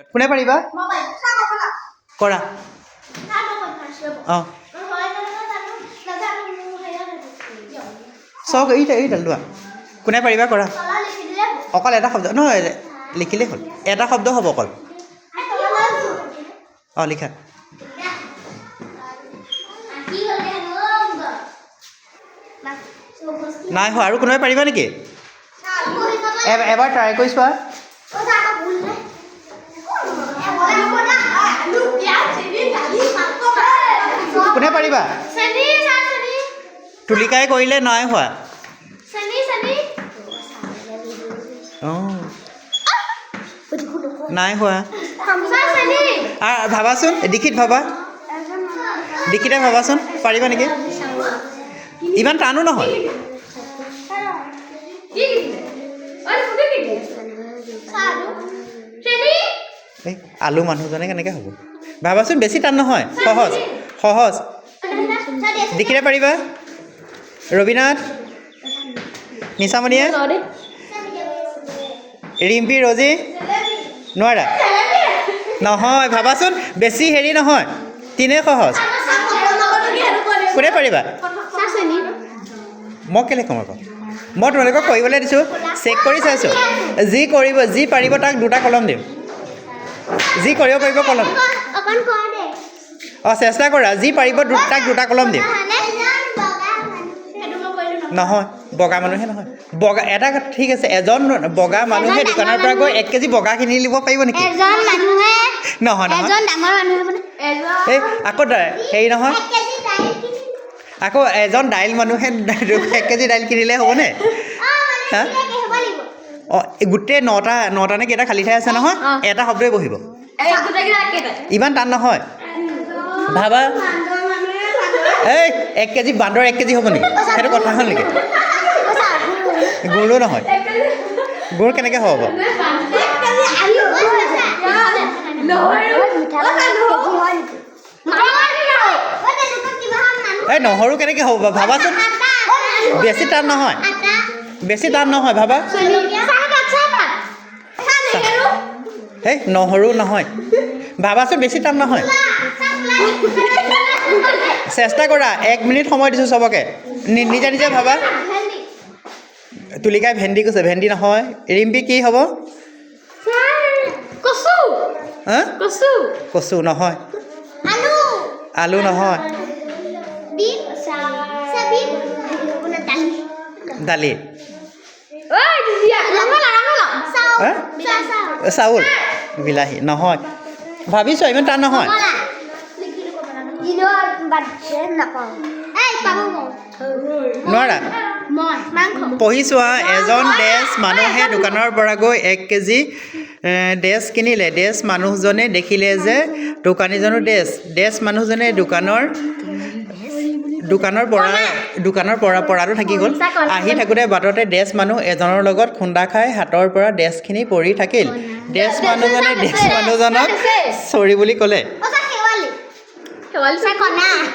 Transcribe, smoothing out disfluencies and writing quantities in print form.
কোনে পাৰিবা কৰা অঁ চব এইডাল লোৱা কোনে পাৰিবা কৰা অকল এটা শব্দ নহয় লিখিলেই হ'ল এটা শব্দ হ'ব অকল অঁ লিখা নাই হোৱা আৰু কোনোবাই পাৰিবা নেকি এবাৰ ট্ৰাই কৰি চোৱা কোনে পাৰিবা তুলিকাই কৰিলে নাই হোৱা অঁ নাই হোৱা ভাবাচোন দীক্ষিত ভাবা দীক্ষিতে ভাবাচোন পাৰিবা নেকি ইমান টানো নহয় এই আলু মানুহজনে কেনেকৈ হ'ব ভাবাচোন বেছি টান নহয় সহজ সহজ দীক্ষিতে পাৰিবা ৰবীনাথ নিশামণিয়ে ৰিম্পী ৰজি নোৱাৰা নহয় ভাবাচোন বেছি হেৰি নহয় তিনেই সহজ কোনে পাৰিবা মই কেলৈ কম আকৌ মই তোমালোকক কৰিবলৈ দিছোঁ চেক কৰি চাইছোঁ যি পাৰিব তাক দুটা কলম দিম যি কৰিব পাৰিব কলম অঁ চেষ্টা কৰা যি পাৰিব তাক দুটা কলম দিম নহয় বগা মানুহে নহয় বগা এটা ঠিক আছে এজন বগা মানুহে দোকানৰ পৰা গৈ 1 কেজি বগা কিনি নিব পাৰিব নেকি নহয় এই আকৌ হেৰি নহয় আকৌ এজন দাইল মানুহে 1 কেজি দাইল কিনিলে হ'বনে হা অঁ গোটেই নটা নে কেইটা খালী ঠাই আছে নহয় এটা শব্দই বহিব ইমান টান নহয় ভাবা এই 1 কেজি বান্দৰ 1 কেজি হ'ব নেকি সেইটো কথা হ'ল নেকি গুৰো নহয় গুৰ কেনেকৈ হ'ব এই নহৰু কেনেকৈ হ'ব ভাবাচোন বেছি টান নহয় ভাবা এই নহৰু নহয় ভাবাচোন বেছি টান নহয় চেষ্টা কৰা 1 মিনিট সময় দিছোঁ চবকে নিজে ভাবা তুলিকাই ভেন্দি কৈছে ভেন্দি নহয় ৰিম্পী কি হ'ব কচু নহয় আলু নহয় দালি চাউল বিলাহী নহয় ভাবিছোঁ ইমান টান নহয় নোৱাৰা পঢ়ি চোৱা এজন ডেছ মানুহে দোকানৰ পৰা গৈ 1 কেজি ডেছ কিনিলে ডেছ মানুহজনে দেখিলে যে দোকানীজনো ডেছ মানুহজনে দোকানৰ পৰাটো থাকি গ'ল আহি থাকোঁতে বাটতে ডেছ মানুহ এজনৰ লগত খুন্দা খাই হাতৰ পৰা ডেছখিনি পৰি থাকিল ডেছ মানুহজনে ডেছ মানুহজনক চৰি বুলি ক'লে